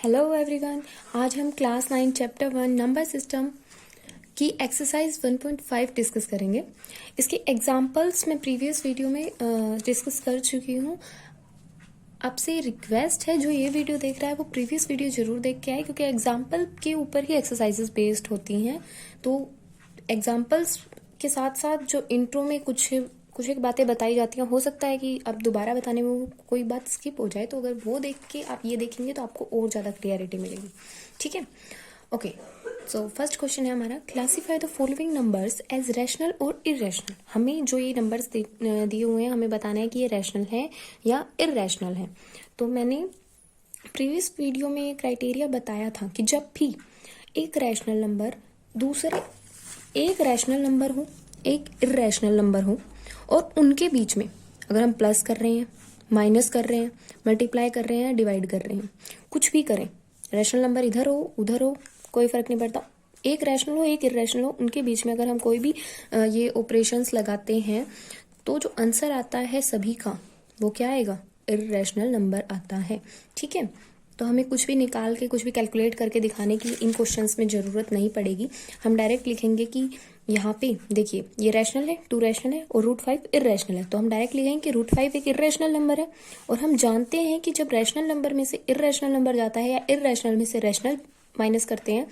Hello everyone, आज हम class 9 chapter 1 number system की एक्सरसाइज 1.5 डिस्कस करेंगे। इसके एग्जांपल्स मैं प्रीवियस वीडियो में डिस्कस कर चुकी हूँ। आपसे रिक्वेस्ट है जो ये वीडियो देख रहा है वो प्रीवियस वीडियो जरूर देख के आए, क्योंकि एग्जाम्पल के ऊपर ही एक्सरसाइजेस बेस्ड होती हैं। तो एग्जाम्पल्स के साथ साथ जो इंट्रो में कुछ एक बातें बताई जाती हैं, हो सकता है कि अब दोबारा बताने में कोई बात स्किप हो जाए, तो अगर वो देख के आप ये देखेंगे तो आपको और ज़्यादा क्लियरिटी मिलेगी। ठीक है, ओके। सो फर्स्ट क्वेश्चन है हमारा, classify the following numbers as rational और इरेशनल। हमें जो ये नंबर्स दिए हुए हैं हमें बताना है कि ये रैशनल है या इरेशनल है। तो मैंने प्रीवियस वीडियो में क्राइटेरिया बताया था कि जब भी एक रैशनल नंबर दूसरे एक रैशनल नंबर हो, एक इरेशनल नंबर हो, और उनके बीच में अगर हम प्लस कर रहे हैं, माइनस कर रहे हैं, मल्टीप्लाई कर रहे हैं, डिवाइड कर रहे हैं, कुछ भी करें, रैशनल नंबर इधर हो उधर हो कोई फर्क नहीं पड़ता, एक रैशनल हो एक इरेशनल हो, उनके बीच में अगर हम कोई भी ये ऑपरेशंस लगाते हैं तो जो आंसर आता है सभी का वो क्या आएगा, इरेशनल नंबर आता है। ठीक है, तो हमें कुछ भी निकाल के कुछ भी कैलकुलेट करके दिखाने की इन क्वेश्चंस में ज़रूरत नहीं पड़ेगी। हम डायरेक्ट लिखेंगे कि यहाँ पे देखिए ये रैशनल है, 2 रैशनल है और √5 इरेशनल है, तो हम डायरेक्ट लिखेंगे कि √5 एक इरेशनल नंबर है। और हम जानते हैं कि जब रैशनल नंबर में से इरेशनल नंबर जाता है या इरेशनल में से रैशनल माइनस करते हैं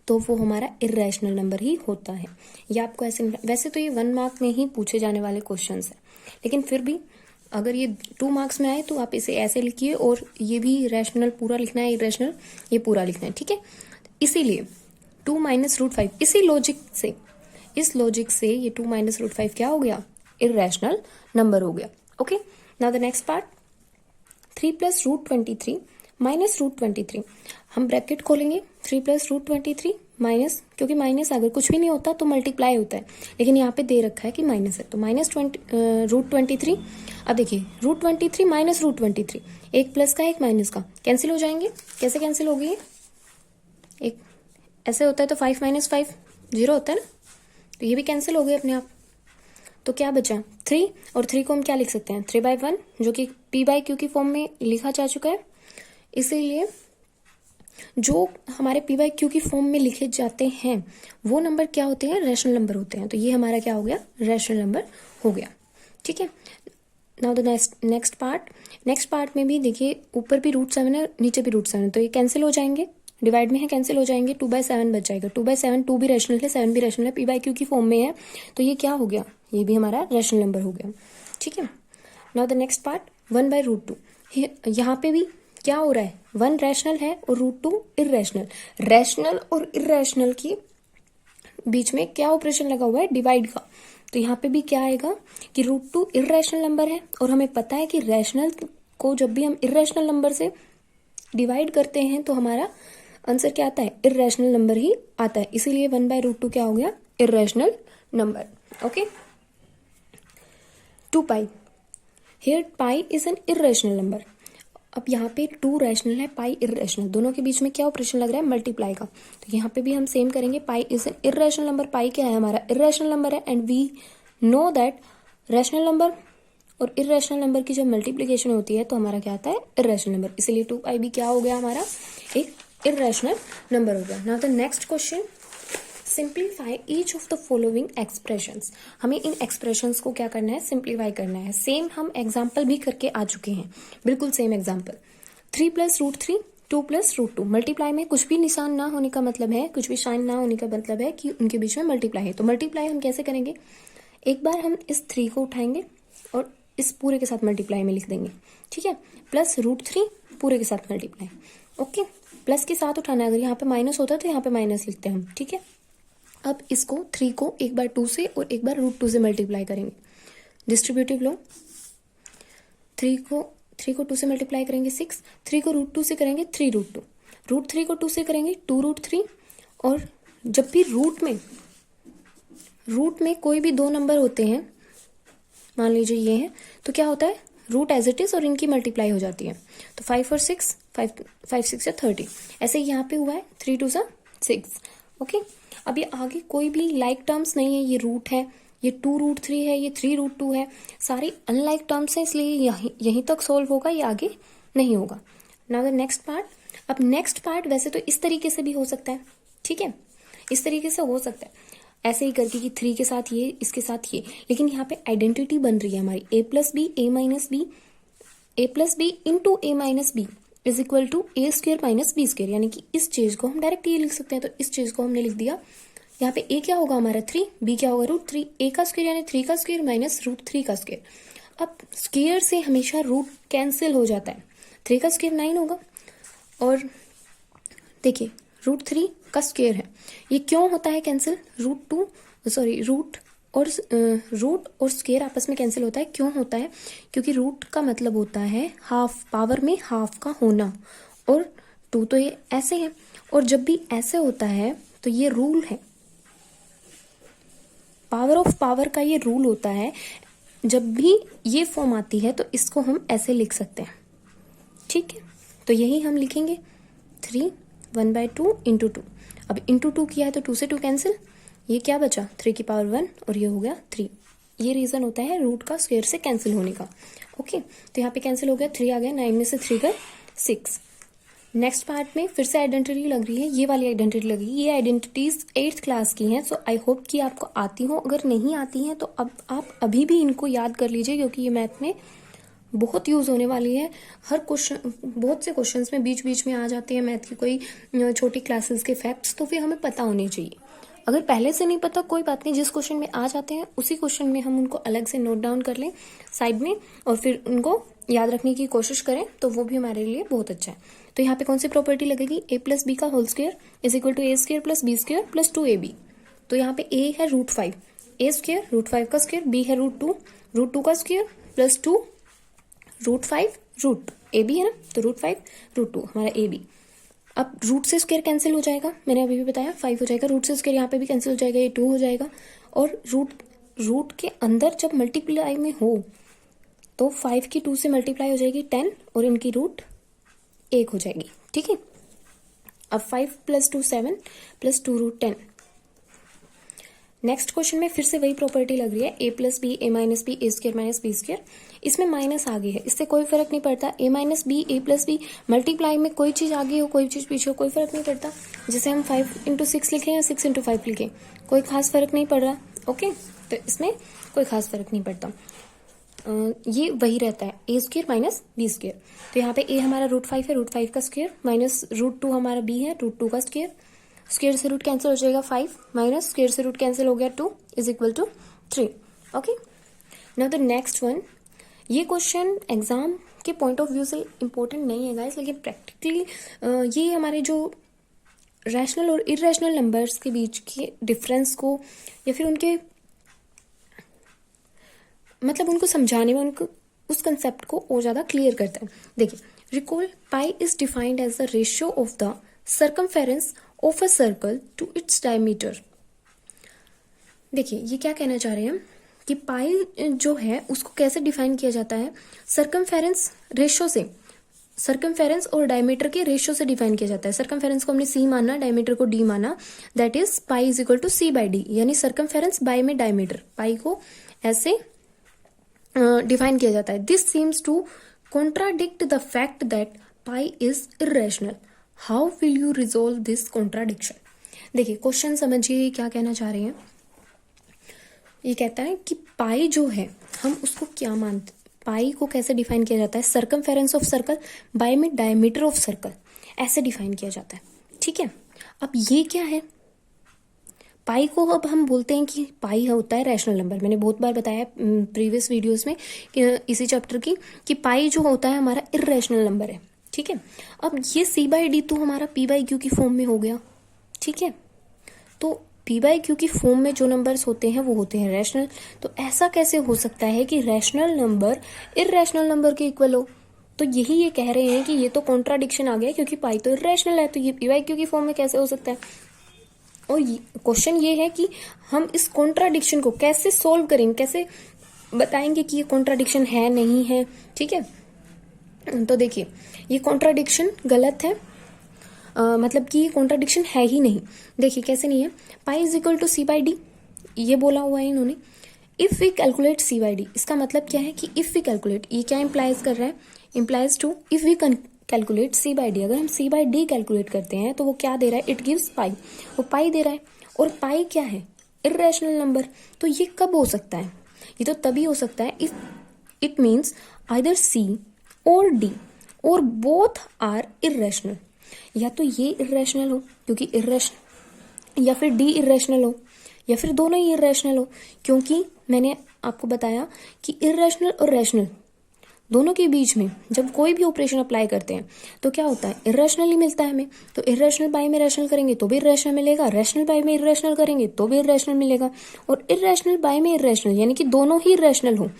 तो वो हमारा इरेशनल नंबर ही होता है। ये आपको ऐसे, वैसे तो ये 1 मार्क में ही पूछे जाने वाले क्वेश्चन है, लेकिन फिर भी अगर ये 2 मार्क्स में आए तो आप इसे ऐसे लिखिए, और ये भी रैशनल पूरा लिखना है, इरेशनल ये पूरा लिखना है। ठीक है, इसीलिए 2 माइनस √5, इस लॉजिक से ये 2 माइनस √5 क्या हो गया, इरेशनल नंबर हो गया। Okay, now the next part, 3 plus √23 minus √23। हम ब्रैकेट खोलेंगे, 3 प्लस √23 माइनस, क्योंकि माइनस अगर कुछ भी नहीं होता तो मल्टीप्लाई होता है, लेकिन यहाँ पे दे रखा है कि माइनस है, तो माइनस √23। अब देखिए √23 माइनस √23, एक प्लस का एक माइनस का कैंसिल हो जाएंगे। कैसे कैंसिल हो गई, एक ऐसे होता है तो 5 माइनस 5 0 होता है ना, तो ये भी कैंसिल हो गए अपने आप। तो क्या बचा 3, और 3 को हम क्या लिख सकते हैं, 3/1, जो कि p/q की फॉर्म में लिखा जा चुका है। इसीलिए जो हमारे p/q की फॉर्म में लिखे जाते हैं वो नंबर क्या होते हैं, रैशनल नंबर होते हैं। तो ये हमारा क्या हो गया, रैशनल नंबर हो गया। ठीक है, नाउ द नेक्स्ट पार्ट में भी देखिए ऊपर भी √7 है, नीचे भी √7 है, तो ये कैंसिल हो जाएंगे, डिवाइड में है कैंसिल हो जाएंगे, 2/7 बच जाएगा। 2/7, 2 भी रैशनल है, 7 भी रैशनल है, p/q की फॉर्म में है, तो ये क्या हो गया, ये भी हमारा रैशनल नंबर हो गया। ठीक है, नाउ द नेक्स्ट पार्ट, 1/√2। यहाँ पे भी क्या हो रहा है, 1 रैशनल है और √2 इरेशनल। रैशनल और इरेशनल की बीच में क्या ऑपरेशन लगा हुआ है, डिवाइड का। तो यहाँ पे भी क्या आएगा कि √2 इरेशनल नंबर है, और हमें पता है कि रैशनल को जब भी हम इरेशनल नंबर से डिवाइड करते हैं तो हमारा आंसर क्या आता है, इरेशनल नंबर ही आता है। इसीलिए 1/√2 क्या हो गया, irrational number. Okay, 2π, here pi is an irrational number. अब यहाँ पे 2 रैशनल है, पाई इरेशनल, दोनों के बीच में क्या ऑपरेशन लग रहा है, मल्टीप्लाई का। तो यहाँ पे भी हम सेम करेंगे, pi is an irrational number, pi क्या है, हमारा इरेशनल नंबर है, and we know that rational number और इरेशनल नंबर की जब मल्टीप्लीकेशन होती है तो हमारा क्या आता है, इरेशनल नंबर। इसीलिए 2π भी क्या हो गया, हमारा एक इरेशनल नंबर हो गया। Now the next question, simplify each of the following expressions. हमें इन एक्सप्रेशंस को क्या करना है, सिंप्लीफाई करना है। सेम हम एग्जाम्पल भी करके आ चुके हैं, बिल्कुल same example. 3 plus √3, 2 plus √2। Multiply में कुछ भी निशान ना होने का मतलब है, कुछ भी साइन ना होने का मतलब है कि उनके बीच में मल्टीप्लाई है। तो मल्टीप्लाई हम कैसे करेंगे, एक बार हम इस 3 को उठाएंगे और इस पूरे के साथ मल्टीप्लाई में लिख देंगे। ठीक है, प्लस √3 पूरे के साथ मल्टीप्लाई। ओके, प्लस के साथ उठाना है, अगर यहाँ पे माइनस होता है तो यहाँ पे माइनस लिखते हैं हम। ठीक है, अब इसको 3 को एक बार 2 से और एक बार √2 से मल्टीप्लाई करेंगे। डिस्ट्रीब्यूटिव लो, 3 को 2 से मल्टीप्लाई करेंगे 6, 3 को √2 से करेंगे 3√2, √3 को 2 से करेंगे 2√3। और जब भी रूट में कोई भी 2 नंबर होते हैं, मान लीजिए ये है, तो क्या होता है, रूट एज इट इज और इनकी मल्टीप्लाई हो जाती है। तो 5 और 6, 5 6 30। ऐसे ही यहाँ पे हुआ है 3 2 6। ओके, अब ये आगे कोई भी लाइक टर्म्स नहीं है, ये रूट है, ये 2√3 है, ये 3√2 है, सारी अनलाइक टर्म्स है, इसलिए यहीं तक सोल्व होगा, ये आगे नहीं होगा। नाउ द नेक्स्ट पार्ट, अब नेक्स्ट पार्ट वैसे तो इस तरीके से भी हो सकता है, ठीक है, इस तरीके से हो सकता है ऐसे ही करके कि 3 के साथ ये, इसके साथ ये, लेकिन यहाँ पे आइडेंटिटी बन रही है हमारी a plus B A minus B, a plus B into A minus B is equal to A square minus B square, यानी कि इस चीज को हम डायरेक्ट ये लिख सकते हैं। तो इस चीज को हमने लिख दिया, यहाँ पे a क्या होगा हमारा 3, b क्या होगा √3, a का स्क्वेयर यानी 3 का स्क्वेयर माइनस √3 का स्क्वेयर। अब स्क्वेयर से हमेशा रूट कैंसिल हो जाता है, 3 का स्क्वेयर 9 होगा, और देखिए √3 का स्क्वेयर है, ये क्यों होता है कैंसिल, रूट और स्क्वेयर आपस में कैंसिल होता है, क्यों होता है, क्योंकि रूट का मतलब होता है हाफ, पावर में हाफ का होना, और 2 तो ये ऐसे है, और जब भी ऐसे होता है तो ये रूल है, पावर ऑफ पावर का ये रूल होता है, जब भी ये फॉर्म आती है तो इसको हम ऐसे लिख सकते हैं, ठीक है। तो यही हम लिखेंगे 3 1/2 इंटू 2। अब इंटू 2 किया है तो 2 से 2 कैंसिल, ये क्या बचा 3 की पावर 1 और ये हो गया 3। ये रीजन होता है रूट का स्क्वायर से कैंसिल होने का। ओके, तो यहाँ पे कैंसिल हो गया, 3 आ गया, 9 में से 3 गए 6। नेक्स्ट पार्ट में फिर से आइडेंटिटी लग रही है, ये वाली आइडेंटिटी लगी, ये आइडेंटिटीज 8th क्लास की हैं, सो आई होप कि आपको आती हो, अगर नहीं आती हैं तो अब आप अभी भी इनको याद कर लीजिए, क्योंकि ये मैथ में बहुत यूज होने वाली है। हर क्वेश्चन, बहुत से क्वेश्चंस में बीच बीच में आ जाते हैं मैथ की कोई छोटी क्लासेस के फैक्ट्स, तो फिर हमें पता होने चाहिए। अगर पहले से नहीं पता कोई बात नहीं, जिस क्वेश्चन में आ जाते हैं उसी क्वेश्चन में हम उनको अलग से नोट डाउन कर लें साइड में, और फिर उनको याद रखने की कोशिश करें, तो वो भी हमारे लिए बहुत अच्छा है। तो यहाँ पे कौन सी प्रॉपर्टी लगेगी, a प्लस बी का whole square is equal to A square plus B square plus 2ab। तो यहाँ पे a है √5, a स्क्वायर √5 का स्क्वायर, b है √2 का स्क्वायर प्लस 2 √5 रूट ab है ना, तो √5 √2 हमारा ab। अब रूट से स्क्वायर कैंसिल हो जाएगा, मैंने अभी भी बताया 5 हो जाएगा, रूट से स्क्वायर यहाँ पे भी कैंसिल हो जाएगा, ये 2 हो जाएगा, और रूट के अंदर जब मल्टीप्लाई में हो तो 5 की 2 से मल्टीप्लाई हो जाएगी 10, और इनकी रूट 1 हो जाएगी, ठीक है। अब 5 + 2 7 + 2 √10। नेक्स्ट क्वेश्चन में फिर से वही प्रॉपर्टी लग रही है, a plus B A minus B A square minus B square, इसमें माइनस आगे है, इससे कोई फर्क नहीं पड़ता, a minus B A plus B multiply में कोई चीज आगे हो कोई चीज पीछे हो कोई फर्क नहीं पड़ता, जैसे हम 5 × 6 लिखें या 6 × 5 लिखें, कोई खास फर्क नहीं पड़ रहा। ओके, तो इसमें कोई खास फर्क नहीं पड़ता, ये वही रहता है a square minus B square. तो यहाँ पे a हमारा √5 है, √5 का स्क्वायर माइनस √2 हमारा b है, √2 का स्क्वायर, स्क्वायर से रूट कैंसिल हो जाएगा 5 माइनस स्क्वायर से रूट कैंसिल हो गया 2 is equal to 3। Okay, now the next one, ये क्वेश्चन एग्जाम के पॉइंट ऑफ व्यू से इम्पोर्टेंट नहीं है गाइस, लेकिन प्रैक्टिकली ये हमारे जो रैशनल और इरेशनल नंबर्स के बीच के डिफरेंस को या फिर उनके मतलब उनको समझाने में उनको उस कंसेप्ट को और ज्यादा क्लियर करता है। देखिए, recall pi is defined as the ratio of the circumference of a circle to its diameter. देखिए, ये क्या कहना चाह रहे हैं कि पाई जो है उसको कैसे डिफाइन किया जाता है, सर्कमफेरेंस रेशियो से, सर्कमफेरेंस और डायमीटर के रेशियो से डिफाइन किया जाता है। सर्कमफेरेंस को हमने c माना, डायमीटर को d माना, that is pi is equal to c/d, यानी सर्कमफेरेंस बाय में डायमीटर, पाई को ऐसे डिफाइन किया जाता है। This seems to contradict the fact that pi is irrational. How will you resolve this contradiction. देखिए, क्वेश्चन समझिए क्या कहना चाह रहे हैं। ये कहता है कि पाई जो है हम उसको क्या मानते, पाई को कैसे डिफाइन किया जाता है, सर्कमफेरेंस ऑफ सर्कल बाय में डायमीटर ऑफ सर्कल, ऐसे डिफाइन किया जाता है, ठीक है। अब ये क्या है, पाई को अब हम बोलते हैं कि पाई होता है रैशनल नंबर। मैंने बहुत बार बताया प्रीवियस वीडियोस में कि इसी चैप्टर की कि पाई जो होता है हमारा इरेशनल नंबर है, ठीक है। अब ये c/d तो हमारा p/q की फॉर्म में हो गया, ठीक है। तो p/q की फॉर्म में जो नंबर्स होते हैं वो होते हैं रैशनल। तो ऐसा कैसे हो सकता है कि रैशनल नंबर इरेशनल नंबर के इक्वल हो। तो यही ये कह रहे हैं कि ये तो कॉन्ट्राडिक्शन आ गया, क्योंकि पाई तो इरेशनल है, तो ये p/q की फॉर्म में कैसे हो सकता है। और क्वेश्चन ये है कि हम इस कॉन्ट्राडिक्शन को कैसे सोल्व करेंगे, कैसे बताएंगे कि ये कॉन्ट्राडिक्शन है नहीं है, ठीक है। तो देखिए, ये कॉन्ट्राडिक्शन गलत है, मतलब कि ये कॉन्ट्राडिक्शन है ही नहीं। देखिए कैसे नहीं है, पाई इज इक्वल टू c/d ये बोला हुआ है इन्होंने। इफ वी कैलकुलेट c/d, इसका मतलब क्या है कि इफ वी कैलकुलेट, ये क्या इंप्लाइज कर रहा है, implies to if we calculate C by D, अगर हम सी बाई डी कैलकुलेट करते हैं तो वो क्या दे रहा है, इट गिव्स पाई, वो पाई दे रहा है। और पाई क्या है, इर्रेशनल नंबर। तो ये कब हो सकता है, ये तो तभी हो सकता है इट मीन्स आइदर सी और डी और बोथ आर इर्रेशनल, या तो ये इर्रेशनल हो क्योंकि इर्रेशनल, या फिर डी इर्रेशनल हो, या फिर दोनों ही इर्रेशनल हो, क्योंकि मैंने आपको बताया कि इर्रेशनल और रैशनल दोनों के बीच में जब कोई भी ऑपरेशन अप्लाई करते हैं तो क्या होता है, इर्रेशनल ही मिलता है हमें। तो इर्रेशनल बाय में रैशनल करेंगे तो भी इर्रेशनल मिलेगा, रैशनल बाय में इर्रेशनल करेंगे तो भी इर्रेशनल मिलेगा, और इर्रेशनल बाय में इर्रेशनल यानी कि दोनों ही इर्रेशनल हो,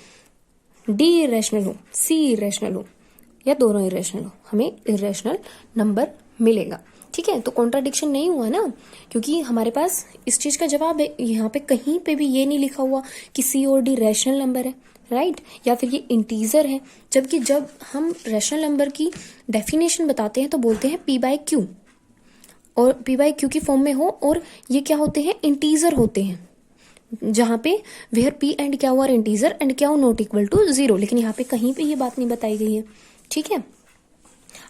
डी इर्रेशनल हो, सी इर्रेशनल हो, या दोनों इर्रेशनल हो, हमें इर्रेशनल नंबर मिलेगा। ठीक है, तो कॉन्ट्राडिक्शन नहीं हुआ ना, क्योंकि हमारे पास इस चीज का जवाब है। यहाँ पे कहीं पे भी ये नहीं लिखा हुआ कि सी और डी रैशनल नंबर है, राइट, या फिर ये इंटीजर है। जबकि जब हम रैशनल नंबर की डेफिनेशन बताते हैं तो बोलते हैं पी बाय क्यू, और पी बाय क्यू की फॉर्म में हो, और ये क्या होते हैं, इंटीजर होते हैं, जहां पे वेयर पी एंड क्या हुआ इंटीजर एंड क्या नॉट इक्वल टू 0। लेकिन यहाँ पे कहीं पे ये बात नहीं बताई गई है। ठीक है,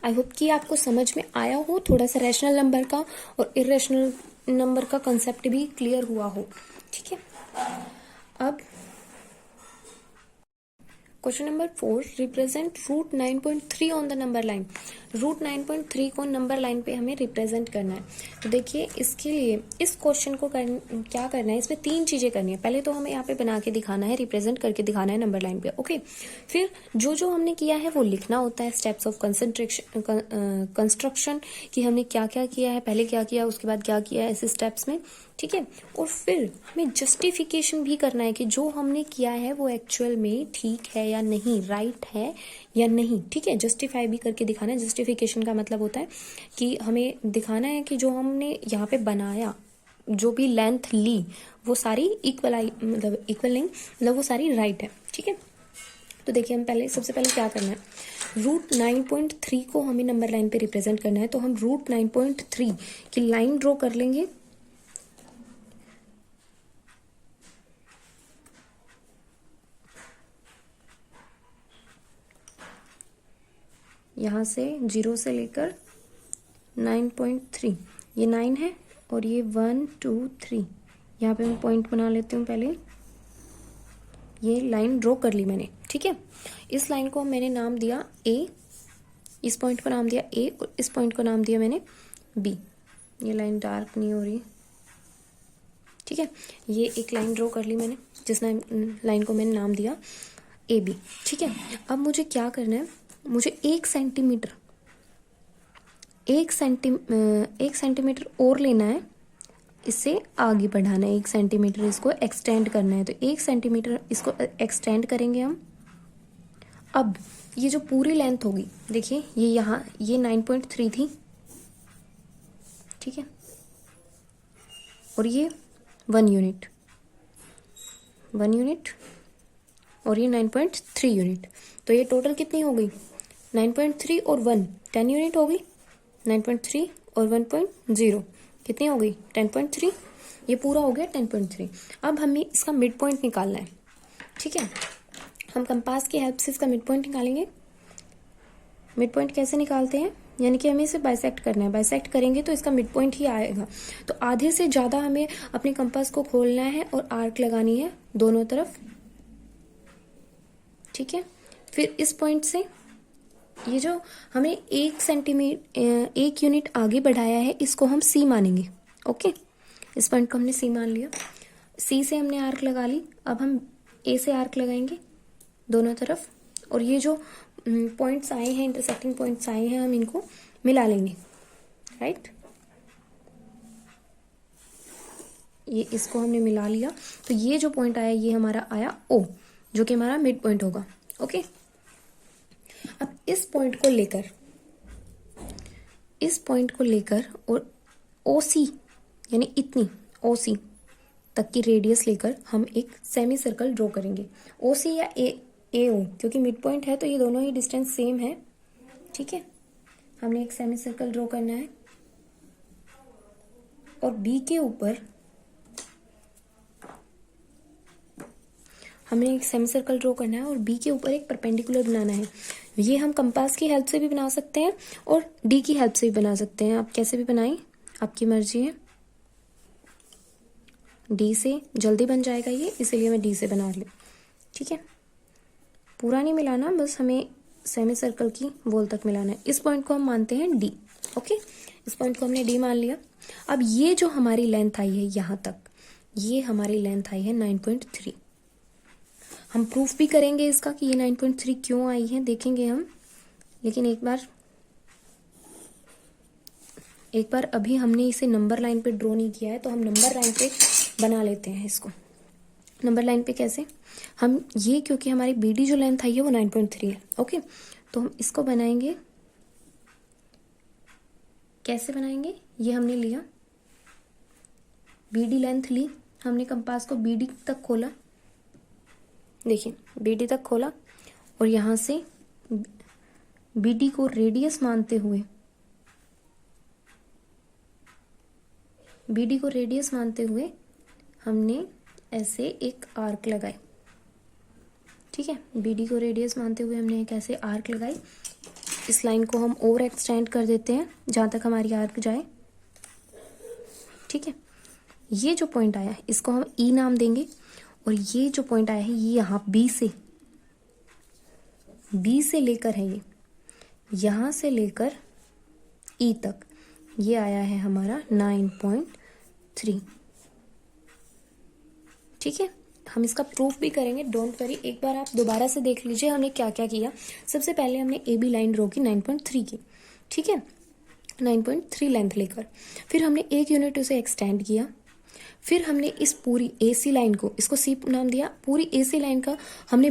आई होप कि आपको समझ में आया हो, थोड़ा सा रैशनल नंबर का और इर्रेशनल नंबर का कंसेप्ट भी क्लियर हुआ हो। ठीक है, अब question number 4, represent root 9.3 on the number line. Root 9.3 को नंबर लाइन पे हमें रिप्रेजेंट करना है। तो देखिए, इसके लिए इस क्वेश्चन को क्या करना है, इसमें 3 चीजें करनी है। पहले तो हमें यहाँ पे बना के दिखाना है, रिप्रेजेंट करके दिखाना है नंबर लाइन पे, ओके। फिर जो जो हमने किया है वो लिखना होता है, स्टेप्स ऑफ कंस्ट्रक्शन, कि हमने क्या क्या किया है, पहले क्या किया उसके बाद क्या किया है, ऐसे स्टेप्स में। ठीक है, और फिर हमें जस्टिफिकेशन भी करना है कि जो हमने किया है वो एक्चुअल में ठीक है या नहीं, राइट है या नहीं। ठीक है, जस्टिफाई भी करके दिखाना है। जस्टिफिकेशन का मतलब होता है कि हमें दिखाना है कि जो हमने यहाँ पे बनाया, जो भी लेंथ ली, वो सारी इक्वल आई, मतलब इक्वल नहीं, मतलब वो सारी राइट है। ठीक है, तो देखिए, हम पहले सबसे पहले क्या करना है, रूट 9.3 को हमें नंबर लाइन पे रिप्रेजेंट करना है। तो हम रूट 9.3 की लाइन ड्रॉ कर लेंगे। यहाँ से 0 से लेकर 9.3, ये 9 है, और ये 1 2 3, यहाँ पे मैं पॉइंट बना लेती हूँ। पहले ये लाइन ड्रॉ कर ली मैंने। ठीक है, इस लाइन को मैंने नाम दिया ए, इस पॉइंट को नाम दिया ए, और इस पॉइंट को नाम दिया मैंने बी। ये लाइन डार्क नहीं हो रही। ठीक है, ये एक लाइन ड्रॉ कर ली मैंने, जिस लाइन को मैंने नाम दिया ए बी। ठीक है, अब मुझे क्या करना है, मुझे 1 सेंटीमीटर और लेना है, इससे आगे बढ़ाना है। 1 सेंटीमीटर इसको एक्सटेंड करना है, तो 1 सेंटीमीटर इसको एक्सटेंड करेंगे हम। अब ये जो पूरी लेंथ होगी, देखिए ये यहाँ, ये 9.3 थी। ठीक है, और ये 1 यूनिट, और ये 9.3 यूनिट। तो ये टोटल कितनी हो गई, 9.3 और 1 10 यूनिट हो गई। 9.3 और 1.0 कितनी हो गई, 10.3। ये पूरा हो गया 10.3। अब हमें इसका मिड पॉइंट निकालना है। ठीक है, हम कंपास की हेल्प से इसका मिड पॉइंट निकालेंगे। मिड पॉइंट कैसे निकालते हैं, यानी कि हमें इसे बाइसेक्ट करना है। बाइसेक्ट करेंगे तो इसका मिड पॉइंट ही आएगा। तो आधे से ज्यादा हमें अपने कंपास को खोलना है और आर्क लगानी है दोनों तरफ। ठीक है, फिर इस पॉइंट से ये जो हमने 1 यूनिट आगे बढ़ाया है, इसको हम सी मानेंगे। ओके, इस पॉइंट को हमने सी मान लिया। सी से हमने आर्क लगा ली। अब हम ए से आर्क लगाएंगे दोनों तरफ, और ये जो पॉइंट्स आए हैं, इंटरसेक्टिंग पॉइंट्स आए हैं, हम इनको मिला लेंगे। राइट, ये इसको हमने मिला लिया। तो ये जो पॉइंट आया, ये हमारा आया ओ, जो कि हमारा मिड पॉइंट होगा। ओके, अब इस पॉइंट को लेकर और ओसी, यानी इतनी ओसी तक की रेडियस लेकर हम एक सेमी सर्कल ड्रॉ करेंगे। ओसी या ए ओ, क्योंकि मिड पॉइंट है तो ये दोनों ही डिस्टेंस सेम है। ठीक है, हमने एक सेमी सर्कल ड्रॉ करना है, और बी के ऊपर हमें एक सेमी सर्कल ड्रॉ करना है, और बी के ऊपर एक परपेंडिकुलर बनाना है। ये हम कंपास की हेल्प से भी बना सकते हैं और डी की हेल्प से भी बना सकते हैं। आप कैसे भी बनाएं, आपकी मर्जी है। डी से जल्दी बन जाएगा ये, इसीलिए मैं डी से बना ली। ठीक है, पूरा नहीं मिलाना, बस हमें सेमी सर्कल की वॉल तक मिलाना है। इस पॉइंट को हम मानते हैं डी। ओके, इस पॉइंट को हमने डी मान लिया। अब ये जो हमारी लेंथ आई है यहां तक, ये हमारी लेंथ आई है 9.3। हम प्रूफ भी करेंगे इसका कि ये 9.3 क्यों आई है, देखेंगे हम। लेकिन एक बार अभी हमने इसे नंबर लाइन पे ड्रॉ नहीं किया है, तो हम नंबर लाइन पे बना लेते हैं इसको। नंबर लाइन पे कैसे हम ये, क्योंकि हमारी बीडी जो लेंथ आई है वो 9.3 है। ओके, तो हम इसको बनाएंगे। कैसे बनाएंगे, ये हमने लिया, बीडी लेंथ ली हमने, कंपास को बीडी तक खोला, देखिए बीडी तक खोला, और यहां से बीडी को रेडियस मानते हुए हमने ऐसे एक आर्क लगाई। ठीक है, बीडी को रेडियस मानते हुए हमने एक ऐसे आर्क लगाई। इस लाइन को हम और एक्सटेंड कर देते हैं जहां तक हमारी आर्क जाए। ठीक है, ये जो पॉइंट आया है इसको हम ई नाम देंगे, और ये जो पॉइंट आया है ये यहाँ बी से लेकर है, ये यहां से लेकर ई तक, ये आया है हमारा 9.3। ठीक है, हम इसका प्रूफ भी करेंगे, डोंट वरी। एक बार आप दोबारा से देख लीजिए हमने क्या क्या किया। सबसे पहले हमने ए बी लाइन ड्रॉ की 9.3 की। ठीक है, 9.3 लेंथ लेकर, फिर हमने एक यूनिट उसे एक्सटेंड किया। फिर हमने इस पूरी एसी लाइन को, इसको सी नाम दिया, पूरी एसी लाइन का हमने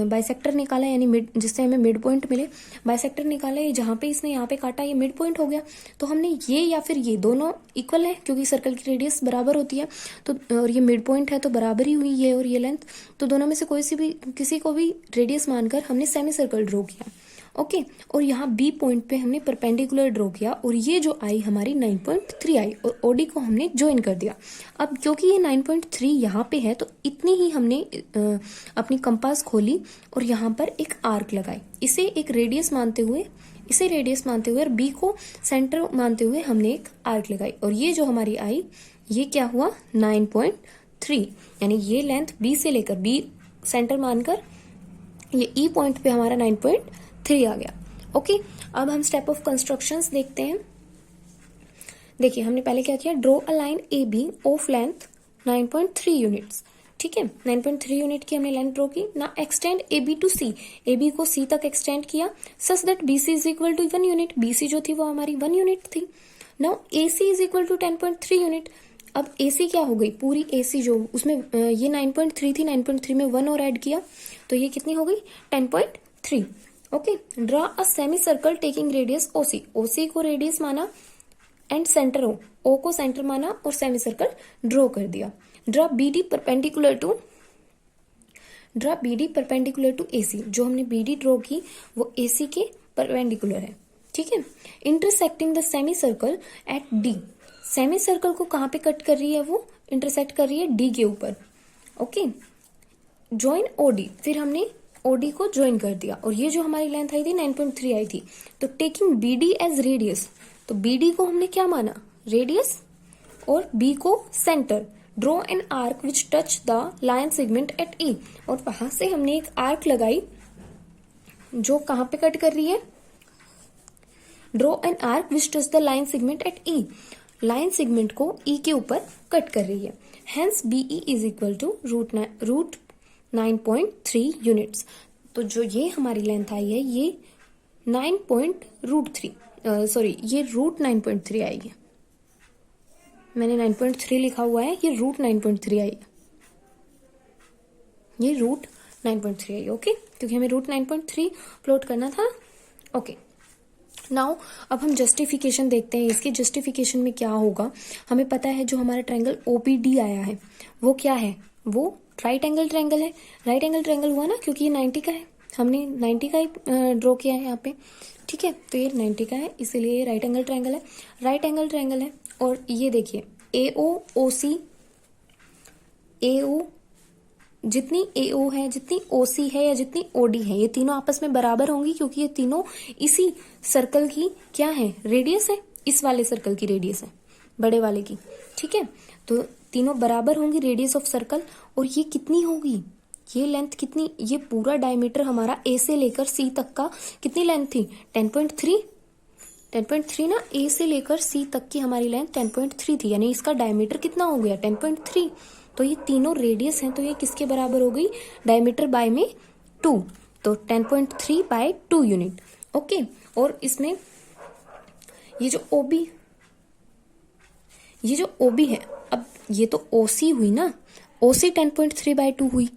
बाइसेक्टर निकाला, यानी मिड, जिससे हमें मिड पॉइंट मिले। बाइसेक्टर निकाला, ये जहां पे इसने यहाँ पे काटा ये मिड पॉइंट हो गया। तो हमने ये या फिर ये दोनों इक्वल है, क्योंकि सर्कल की रेडियस बराबर होती है, तो और ये मिड पॉइंट है तो बराबर ही हुई ये और ये लेंथ। तो दोनों में से किसी को भी रेडियस मानकर हमने सेमी सर्कल ड्रॉ किया। ओके, और यहाँ बी पॉइंट पे हमने परपेंडिकुलर ड्रॉ किया, और ये जो आई हमारी 9.3 आई, और ओडी को हमने ज्वाइन कर दिया। अब क्योंकि ये 9.3 यहाँ पे है, तो इतनी ही हमने अपनी कंपास खोली और यहाँ पर एक आर्क लगाई। इसे रेडियस मानते हुए और बी को सेंटर मानते हुए हमने एक आर्क लगाई, और ये जो हमारी आई ये क्या हुआ 9.3, यानी ये लेंथ बी से लेकर, बी सेंटर मानकर ये ई पॉइंट पे हमारा 9.3 आ गया। ओके, अब हम स्टेप ऑफ कंस्ट्रक्शंस देखते हैं। देखिए हमने पहले क्या किया, draw a line A B of length 9.3 units. ठीक है, 9.3 यूनिट की हमने लेंथ ड्रॉ की ना। Extend A B to C, A B को सी तक एक्सटेंड किया, such that B C is equal to 1 unit, B C जो थी वो हमारी 1 यूनिट थी। Now A C is equal to 10.3 unit. अब ए सी क्या हो गई, पूरी ए सी जो उसमें ये 9.3 थी, 9.3 में 1 और ऐड किया, तो ये कितनी हो गई 10.3। Okay, draw a semi circle taking radius OC, OC को रेडियस माना एंड सेंटर ओ को सेंटर माना और सेमी सर्कल ड्रॉ कर दिया। Draw BD perpendicular to AC, जो हमने बीडी ड्रॉ की वो एसी के परपेंडिकुलर है। ठीक है, intersecting the semi circle eight D, semi circle को कहां पे कट कर रही है, वो इंटरसेक्ट कर रही है डी के ऊपर। ओके, ज्वाइन ओडी, फिर हमने ओडी को ज्वाइन कर दिया, और ये जो हमारी लेंथ आई थी 9.3 आई थी। तो टेकिंग बीडी एज रेडियस, तो बीडी को हमने क्या माना रेडियस, और बी को centre. Draw an arc which touch the line segment at E, और वहां से हमने एक आर्क लगाई जो कहां पे कट कर रही है, draw an arc which touch the line segment at E, line segment को ई के ऊपर कट कर रही है। Hence BE is equal to root 9.3 units. तो जो ये हमारी लेंथ आई है ये ये रूट 9.3 आई है। मैंने 9.3 लिखा हुआ है, ये रूट 9.3 आई है, ये रूट 9.3 आई। ओके, क्योंकि हमें रूट 9.3 प्लॉट करना था। ओके, नाउ अब हम जस्टिफिकेशन देखते हैं। इसकी जस्टिफिकेशन में क्या होगा, हमें पता है जो हमारा ट्रायंगल ओपीडी आया है वो क्या है, वो राइट एंगल ट्रायंगल है। राइट एंगल ट्रायंगल हुआ ना, क्योंकि ये 90 का है, हमने 90 का ही ड्रॉ किया है यहाँ पे। ठीक है, तो ये 90 का है, इसीलिए ये राइट एंगल ट्रायंगल है। राइट एंगल ट्रायंगल है, और ये देखिए AO OC जितनी AO है, जितनी OC है या जितनी OD है, ये तीनों आपस में बराबर होंगी क्योंकि ये तीनों इसी सर्कल की क्या है, रेडियस है, इस वाले सर्कल की रेडियस है, बड़े वाले की। ठीक है, तो तीनों बराबर होंगी रेडियस ऑफ सर्कल। और ये कितनी होगी, ये लेंथ कितनी, ये पूरा डायमीटर हमारा A से लेकर C तक का कितनी लेंथ थी, 10.3 ना, A से लेकर C तक की हमारी लेंथ 10.3 थी, यानी इसका डायमीटर कितना हो गया, 10.3। तो ये तीनों रेडियस हैं, तो ये किसके बराबर हो गई, डायमीटर बाय में 2, तो 10.3 बाय 2 यूनिट। ओके, और इसमें ये जो OB है, अब ये तो OC हुई ना, OC 10.3 बाय 2 हुई,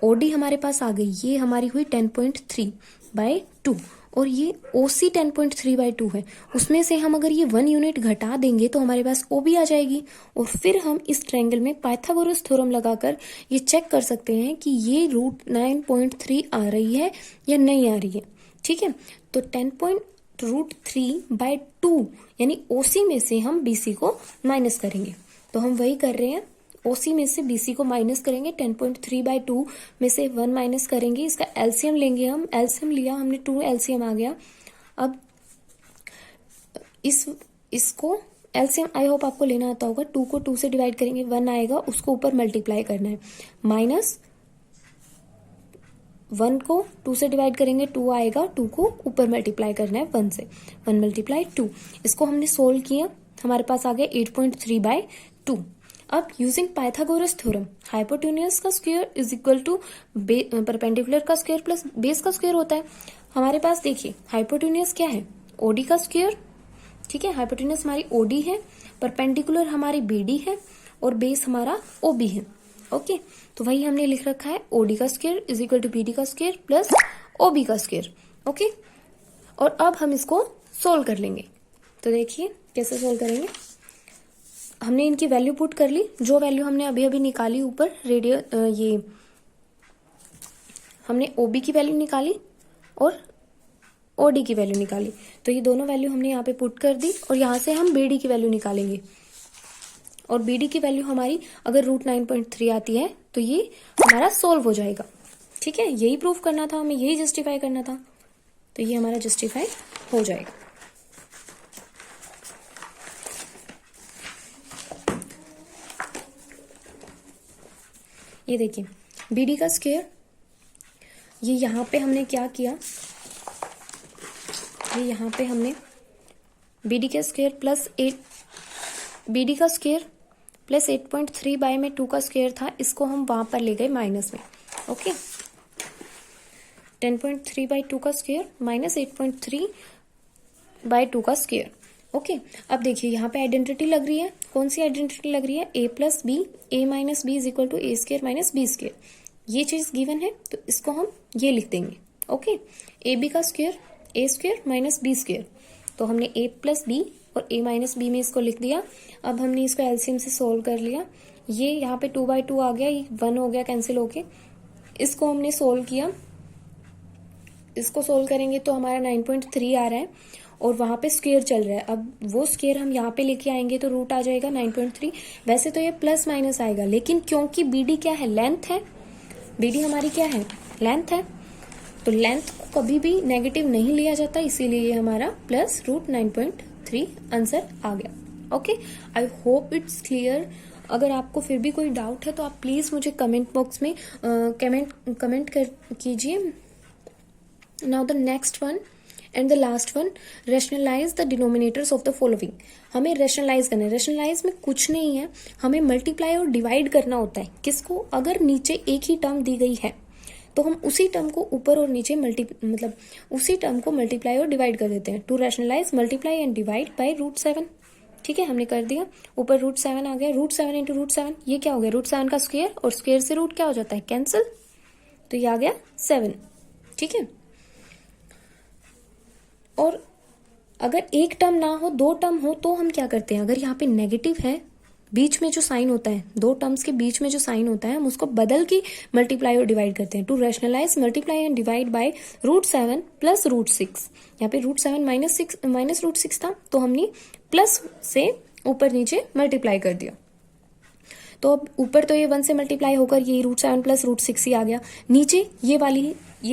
OD हमारे पास आ गई, ये हमारी हुई 10.3 बाय 2, और ये OC 10.3 बाय 2 है। उसमें से हम अगर ये 1 यूनिट घटा देंगे तो हमारे पास OB आ जाएगी, और फिर हम इस ट्रायंगल में पाइथागोरस थ्योरम लगाकर ये चेक कर सकते हैं कि ये √9.3 आ रही है या नहीं आ रही है। ठीक है, तो 10.3 बाय 2 यानी OC में से हम BC को माइनस करेंगे, तो हम वही कर रहे हैं, OC में से BC को माइनस करेंगे, 10.3 बाय 2 में से 1 माइनस करेंगे, इसका एलसीएम लेंगे हम, एलसीएम लिया हमने 2, एलसीएम आ गया। अब इसको एलसीएम आई होप आपको लेना आता होगा, 2 को 2 से डिवाइड करेंगे 1 आएगा, उसको ऊपर मल्टीप्लाई करना है, माइनस 1 को 2 से डिवाइड करेंगे 2 आएगा, 2 को ऊपर मल्टीप्लाई करना है 1 से, 1 मल्टीप्लाई 2। इसको हमने सोल्व किया, हमारे पास आ गया 8.3 बाय 2। अब यूजिंग पाइथागोरस थ्योरम, हाइपोटेन्यूज का square is equal to perpendicular का स्क्वायर प्लस बेस का स्क्वायर होता है। हमारे पास देखिए हाइपोटेन्यूज क्या है, OD का स्क्वायर। ठीक है, हाइपोटेन्यूज हमारी OD है, परपेंडिकुलर हमारी BD है, और बेस हमारा OB है। ओके, तो वही हमने लिख रखा है, OD का square is equal to BD का स्क्वायर प्लस OB का स्क्वायर। ओके, और अब हम इसको सोल्व कर लेंगे। तो देखिए कैसे सोल्व करेंगे, हमने इनकी वैल्यू पुट कर ली, जो वैल्यू हमने अभी अभी निकाली ऊपर ये हमने OB की वैल्यू निकाली और OD की वैल्यू निकाली, तो ये दोनों वैल्यू हमने यहाँ पे पुट कर दी, और यहाँ से हम BD की वैल्यू निकालेंगे, और BD की वैल्यू हमारी अगर √9.3 आती है तो ये हमारा सोल्व हो जाएगा। ठीक है, यही प्रूफ करना था हमें, यही जस्टिफाई करना था, तो ये हमारा जस्टिफाई हो जाएगा। ये देखिए BD का स्क्वायर, ये यहाँ पे हमने क्या किया, ये यहाँ पे हमने BD का स्क्वायर प्लस 8.3 बाय में 2 का स्क्वायर था, इसको हम वहां पर ले गए माइनस में। ओके, 10.3 बाय 2 का स्क्वायर माइनस 8.3 बाय 2 का स्क्वायर। ओके, अब देखिए यहाँ पे आइडेंटिटी लग रही है, कौन सी आइडेंटिटी लग रही है, A plus B, A minus B is equal to A square minus B square. ये चीज गिवन है, तो इसको हम ये लिख देंगे। ओके, AB का square A square minus B square, तो हमने A प्लस बी और A माइनस बी में इसको लिख दिया। अब हमने इसको एलसीएम से सोल्व कर लिया, ये यहाँ पे 2 बाय 2 आ गया, ये 1 हो गया कैंसिल होके, इसको हमने सोल्व किया, इसको सोल्व करेंगे तो हमारा 9.3 आ रहा है, और वहां पे स्क्वायर चल रहा है। अब वो स्क्वायर हम यहाँ पे लेके आएंगे तो रूट आ जाएगा 9.3। वैसे तो ये प्लस माइनस आएगा, लेकिन क्योंकि BD क्या है, लेंथ है, BD हमारी क्या है, लेंथ है, तो लेंथ को कभी भी नेगेटिव नहीं लिया जाता, इसीलिए ये हमारा प्लस √9.3 आंसर आ गया। Okay, I hope it's clear. अगर आपको फिर भी कोई डाउट है तो आप प्लीज मुझे कमेंट बॉक्स में कमेंट कीजिए। Now the next one and the last one, rationalise the denominators of the following. हमें रेशनलाइज करना है, रेशनलाइज में कुछ नहीं है, हमें मल्टीप्लाई और डिवाइड करना होता है। किसको, अगर नीचे एक ही टर्म दी गई है तो हम उसी टर्म को ऊपर और नीचे उसी टर्म को मल्टीप्लाई और डिवाइड कर देते हैं। To rationalise multiply and divide by √7। ठीक है, हमने कर दिया, ऊपर √7 आ गया, √7 इंटू √7, ये क्या हो गया, √7 का स्क्वायर, और स्क्वायर से रूट क्या हो जाता है, कैंसिल, तो ये आ गया 7। ठीक है, और अगर एक टर्म ना हो, 2 टर्म हो, तो हम क्या करते हैं, अगर यहाँ पे नेगेटिव है, बीच में जो साइन होता है, 2 टर्म्स के बीच में जो साइन होता है, हम उसको बदल के मल्टीप्लाई और डिवाइड करते हैं। To rationalise multiply and divide by √7 plus √6। यहाँ पे √7 माइनस √6 था, तो हमने प्लस से ऊपर नीचे मल्टीप्लाई कर दिया। तो अब ऊपर तो ये 1 से मल्टीप्लाई होकर ये √7 प्लस √6 ही आ गया, नीचे ये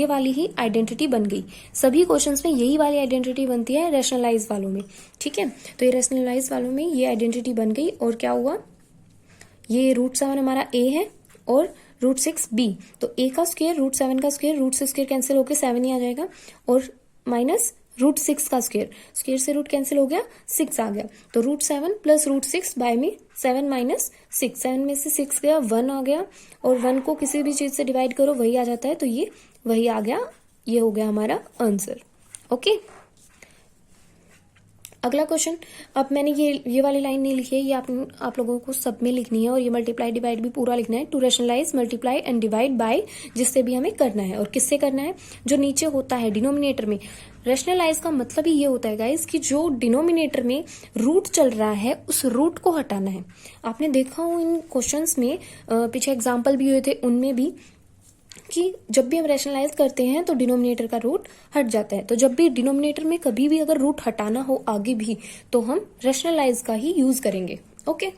वाली ही आइडेंटिटी बन गई। सभी क्वेश्चंस में यही वाली आइडेंटिटी बनती है रैशनलाइज वालों में, ठीक है। तो ये रैशनलाइज वालों में ये आइडेंटिटी बन गई और क्या हुआ, ये √7 हमारा a है और √6 b, तो a का स्क्वायर √7 का स्क्वायर, रूट से स्क्वायर कैंसिल होकर 7 ही आ जाएगा और माइनस √6 का स्क्वायर, स्क्वायर से रूट कैंसिल हो गया 6 आ गया, तो √7 प्लस √6 बाय में 7 माइनस 6, 7 में से 6 गया 1 आ गया और 1 को किसी भी चीज से डिवाइड करो वही आ जाता है, तो ये वही आ गया, ये हो गया हमारा आंसर। ओके, अगला क्वेश्चन। अब मैंने ये वाली लाइन नहीं लिखी है, ये आप लोगों को सब में लिखनी है और ये मल्टीप्लाई डिवाइड भी पूरा लिखना है। To rationalise multiply and divide by, जिससे भी हमें करना है और किससे करना है, जो नीचे होता है डिनोमिनेटर में। रैशनलाइज का मतलब ही ये होता है गाइस कि जो डिनोमिनेटर में रूट चल रहा है उस रूट को हटाना है। आपने देखा हो इन क्वेश्चंस में, पीछे एग्जाम्पल भी हुए थे उनमें भी, कि जब भी हम रैशनलाइज करते हैं तो डिनोमिनेटर का रूट हट जाता है। तो जब भी डिनोमिनेटर में कभी भी अगर रूट हटाना हो आगे भी, तो हम रैशनलाइज का ही यूज करेंगे। ओके,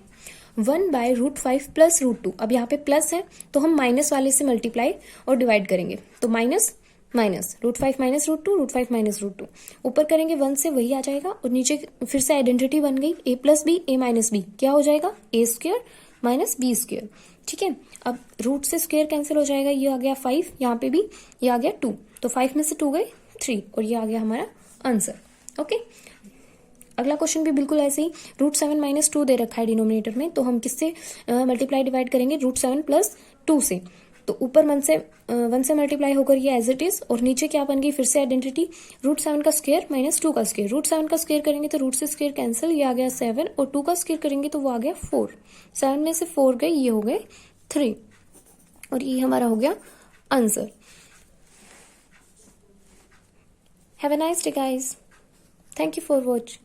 1/√5 प्लस √2, अब यहाँ पे प्लस है तो हम माइनस वाले से मल्टीप्लाई और डिवाइड करेंगे, तो माइनस माइनस √5 माइनस √2, √5 माइनस √2, ऊपर करेंगे 1 से वही आ जाएगा और नीचे फिर से आइडेंटिटी बन गई a plus B a minus B, क्या हो जाएगा a square minus B square, ठीक है। अब रूट से स्क्वायर कैंसिल हो जाएगा, ये आ गया 5, यहाँ पे भी ये आ गया 2, तो 5 में से 2 गए 3 और ये आ गया हमारा आंसर। ओके, अगला क्वेश्चन भी बिल्कुल ऐसे ही, √7 माइनस 2 दे रखा है डिनोमिनेटर में, तो हम किससे मल्टीप्लाई डिवाइड करेंगे, √7 प्लस 2 से। तो ऊपर 1 से मल्टीप्लाई होकर ये एज इट इज और नीचे क्या बन गई फिर से आइडेंटिटी, √7 का स्क्वायर माइनस 2 का स्क्वायर, √7 का स्क्वायर करेंगे तो रूट से स्क्वायर कैंसिल, ये आ गया 7 और 2 का स्क्वायर करेंगे तो वो आ गया 4, 7 में से 4 गए, ये हो गए 3 और ये हमारा हो गया answer. Have a nice day guys, thank you for watch.